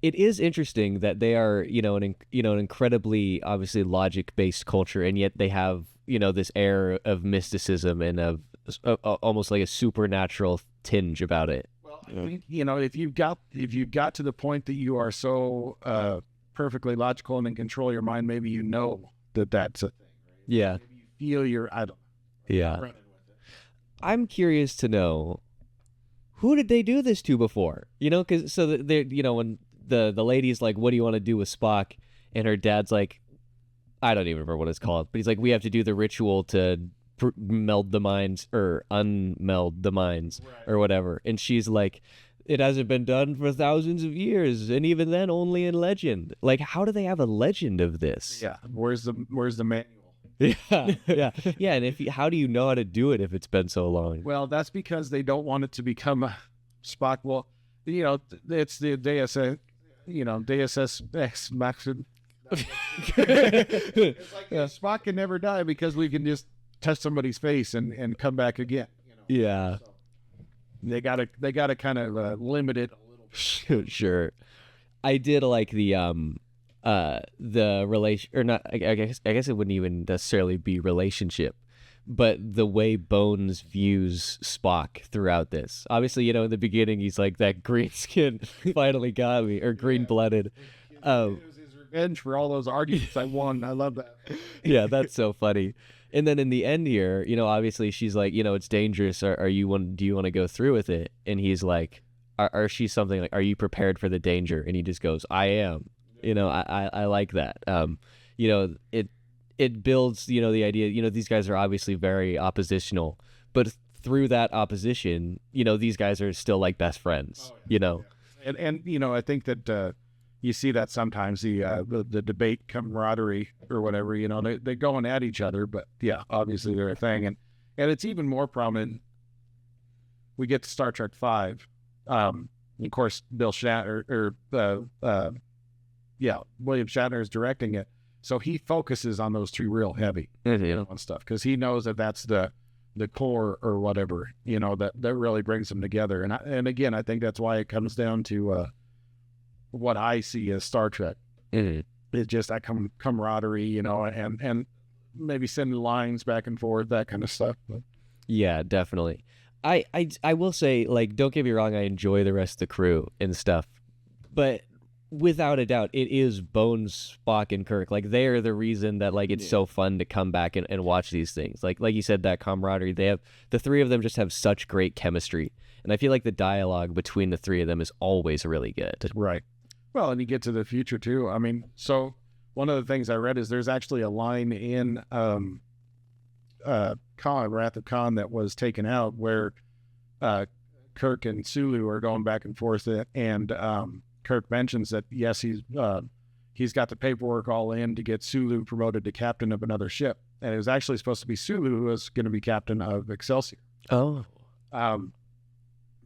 It is interesting that they are, an incredibly obviously logic-based culture, and yet they have, this air of mysticism and of almost like a supernatural tinge about it. Well, I mean, if you've got to the point that you are so perfectly logical and in control of your mind, maybe that's a thing. Right? Yeah. Maybe you feel your Yeah. I'm curious to know, who did they do this to before? Because they're, when the lady's like, what do you want to do with Spock? And her dad's like, I don't even remember what it's called, but he's like, we have to do the ritual to meld the minds or unmeld the minds or whatever. And she's like, it hasn't been done for thousands of years, and even then only in legend. Like, how do they have a legend of this? Yeah. Where's the manual? Yeah. And how do you know how to do it if it's been so long? Well, that's because they don't want it to become a Spock. Well, it's the Deus Ex Machina. It's like Spock can never die because we can just touch somebody's face and come back again. Yeah. So they gotta kind of limit it a little bit. Sure. I did like the relation, or not. I guess it wouldn't even necessarily be relationship, but the way Bones views Spock throughout this. Obviously, in the beginning, he's like, that green skin finally got me, or green blooded. It was his revenge for all those arguments I won. I love that. Yeah, that's so funny. And then in the end here, obviously she's like, it's dangerous. Do you want to go through with it? And he's like, or she's something like, are you prepared for the danger? And he just goes, I am. I like that. It builds, the idea, these guys are obviously very oppositional, but through that opposition, these guys are still like best friends, And I think that you see that sometimes the debate camaraderie or whatever, they're going at each other, but yeah, obviously they're a thing. And it's even more prominent. We get to Star Trek V. Of course, Bill Shatner, William Shatner is directing it. So he focuses on those two real heavy on stuff because he knows that that's the core or whatever, that really brings them together. And again, I think that's why it comes down to what I see as Star Trek. Mm-hmm. It's just that camaraderie, and maybe sending lines back and forth, that kind of stuff. But. Yeah, definitely. I will say, like, don't get me wrong, I enjoy the rest of the crew and stuff, But without a doubt, it is Bones, Spock, and Kirk. Like, they are the reason that, like, it's so fun to come back and watch these things. Like you said, that camaraderie. The three of them just have such great chemistry. And I feel like the dialogue between the three of them is always really good. Right. Well, and you get to the future, too. I mean, so one of the things I read is there's actually a line in Wrath of Khan that was taken out where Kirk and Sulu are going back and forth, and Kirk mentions that, yes, he's got the paperwork all in to get Sulu promoted to captain of another ship. And it was actually supposed to be Sulu who was going to be captain of Excelsior. Oh.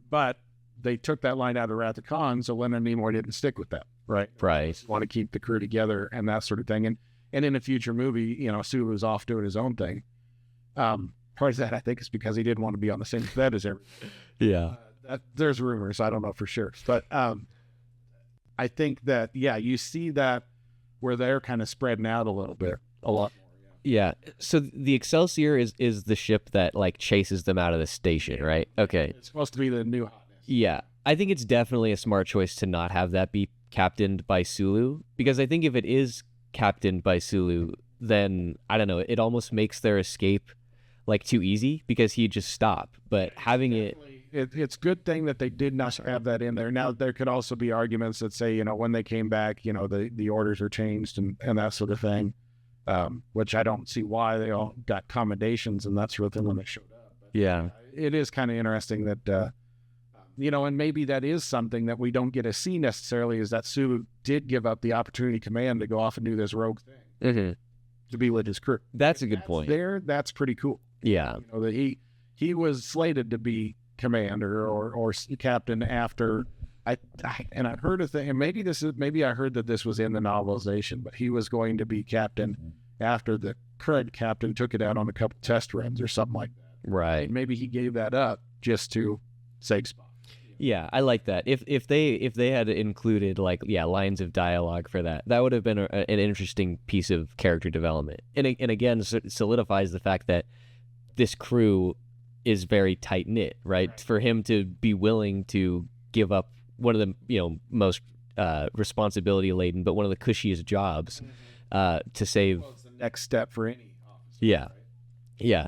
But they took that line out of Wrath of Khan, so Leonard Nimoy didn't stick with that, right? Right. Want to keep the crew together and that sort of thing. And in a future movie, you know, Sulu's off doing his own thing. Part of that, I think, is because he didn't want to be on the same bed as everyone. Yeah. There's rumors. I don't know for sure. But I think that, yeah, you see that where they're kind of spreading out a little bit, a lot more. Yeah. So the Excelsior is the ship that, like, chases them out of the station, right? Okay. It's supposed to be the new hotness. Yeah. I think it's definitely a smart choice to not have that be captained by Sulu, because I think if it is captained by Sulu, then, I don't know, it almost makes their escape, like, too easy because he'd just stop. But having it's good thing that they did not have that in there. Now, there could also be arguments that say, you know, when they came back, you know, the orders are changed and that sort of thing, which I don't see why. They all got commendations and that sort of thing when they showed up. But, yeah. It is kind of interesting that, you know, and maybe that is something that we don't get to see necessarily, is that Sulu did give up the opportunity command to go off and do this rogue thing to be with his crew. That's a good point. That's pretty cool. Yeah. You know, that he was slated to be commander or captain after I heard a thing, and maybe I heard that this was in the novelization, but he was going to be captain after the current captain took it out on a couple test runs or something like that. Right. And maybe he gave that up just to save Spock. Yeah, I like that. If they had included, like, lines of dialogue for that would have been an interesting piece of character development. And again, solidifies the fact that this crew is very tight knit, right? For him to be willing to give up one of the, you know, most responsibility laden, but one of the cushiest jobs to save. Well, it's the next step for any officer. Yeah, right? yeah.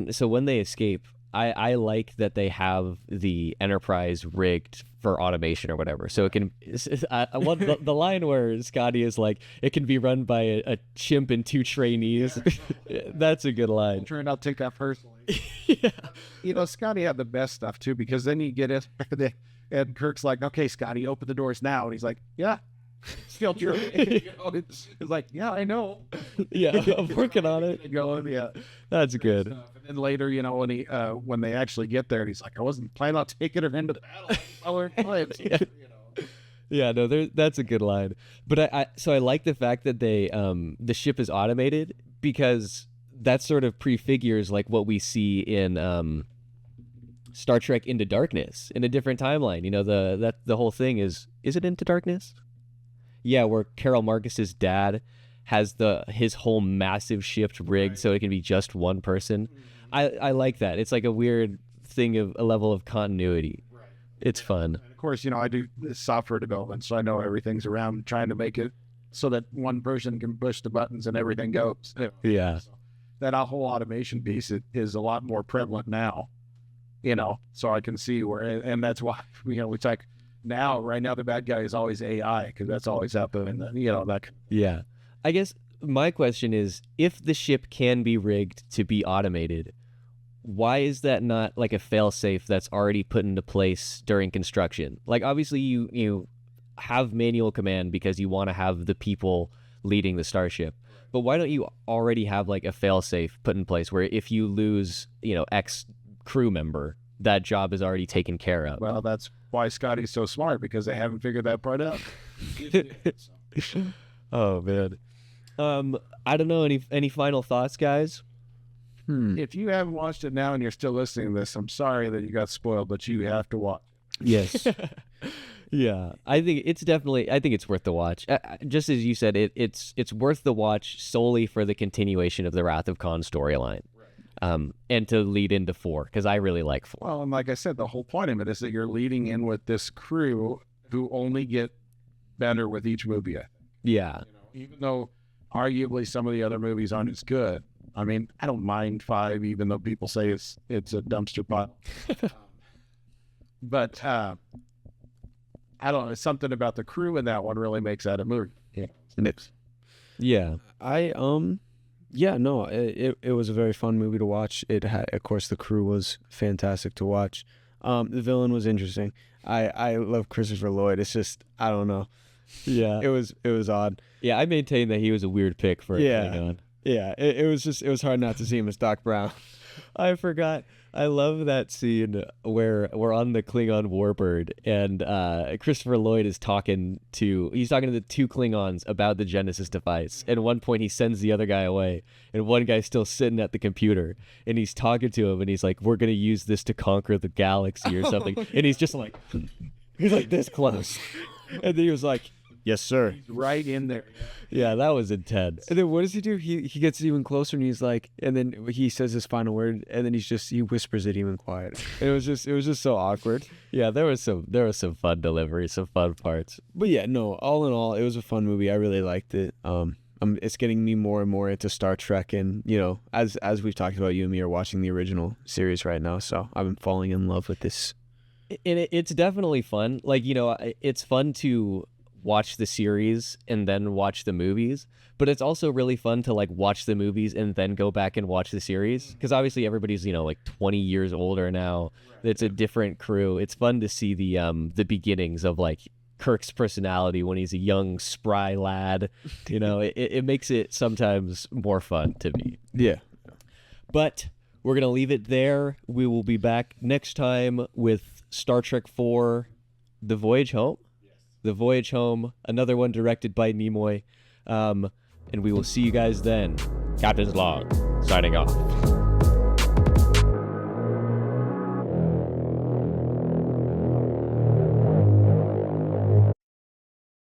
So when they escape, I like that they have the Enterprise rigged for automation or whatever. So it can. I want the line where Scotty is like, "It can be run by a chimp and 2 trainees." That's a good line. I'll not take that personally. Yeah. You know, Scotty had the best stuff too, because then you get it, and Kirk's like, "Okay, Scotty, open the doors now," and he's like, "Yeah." Still true. You know, it's like, yeah, I know. Yeah, I'm working on it. Going, yeah, that's good. And then later, you know, when they actually get there, he's like, I wasn't planning on taking her into the battle. I learned times, Yeah. you know. Yeah, no, that's a good line. But I like the fact that they the ship is automated, because that sort of prefigures like what we see in Star Trek Into Darkness in a different timeline. You know, the whole thing is it Into Darkness? Yeah, where Carol Marcus's dad has his whole massive ship rigged so it can be just one person. I like that. It's like a weird thing of a level of continuity. Right. It's fun. And of course, you know, I do software development, so I know everything's around trying to make it so that one person can push the buttons and everything goes. Yeah. So that whole automation piece is a lot more prevalent now, you know, so I can see where, and that's why, you know, it's like, right now the bad guy is always AI, because that's always out there, and you know that. Yeah, I guess my question is, if the ship can be rigged to be automated, why is that not like a failsafe that's already put into place during construction? Like, obviously you have manual command because you want to have the people leading the starship, but why don't you already have like a failsafe put in place where if you lose, you know, X crew member, that job is already taken care of? Well, that's why Scotty's so smart, because they haven't figured that part out. Oh man. I don't know, any final thoughts, guys? If you haven't watched it now and you're still listening to this, I'm sorry that you got spoiled, but you have to watch. Yes. Yeah, I think it's worth the watch. Just as you said, it's worth the watch solely for the continuation of the Wrath of Khan storyline. and to lead into 4, because I really like 4. Well, and like I said, the whole point of it is that you're leading in with this crew who only get better with each movie. I think. Yeah. Even though arguably some of the other movies aren't as good. I mean, I don't mind 5, even though people say it's a dumpster pile. But I don't know. Something about the crew in that one really makes that a movie. Yeah. Yeah. Yeah, no, it was a very fun movie to watch. It had, of course, the crew was fantastic to watch. The villain was interesting. I love Christopher Lloyd. It's just, I don't know. Yeah. It was odd. Yeah, I maintain that he was a weird pick for Yeah. Klingon. Yeah, it was hard not to see him as Doc Brown. I forgot. I love that scene where we're on the Klingon warbird and Christopher Lloyd is talking to the 2 Klingons about the Genesis device. And at one point he sends the other guy away and one guy's still sitting at the computer and he's talking to him and he's like, we're going to use this to conquer the galaxy or something. And he's just like, he's like this close. And then he was like, yes, sir. He's right in there. Yeah, that was intense. And then what does he do? He gets even closer and he's like, and then he says his final word and then he whispers it even quieter. And it was just so awkward. Yeah, there was some fun delivery, some fun parts. But yeah, no, all in all, it was a fun movie. I really liked it. It's getting me more and more into Star Trek, and as we've talked about, you and me are watching the original series right now, so I've been falling in love with this. And it's definitely fun. Like, it's fun to watch the series and then watch the movies, but it's also really fun to like watch the movies and then go back and watch the series, because obviously everybody's like 20 years older now. It's a different crew. It's fun to see the beginnings of like Kirk's personality when he's a young spry lad. It makes it sometimes more fun to me. Yeah, but we're gonna leave it there. We will be back next time with Star Trek 4, The Voyage Home. The Voyage Home, another one directed by Nimoy. And we will see you guys then. Captain's Log, signing off.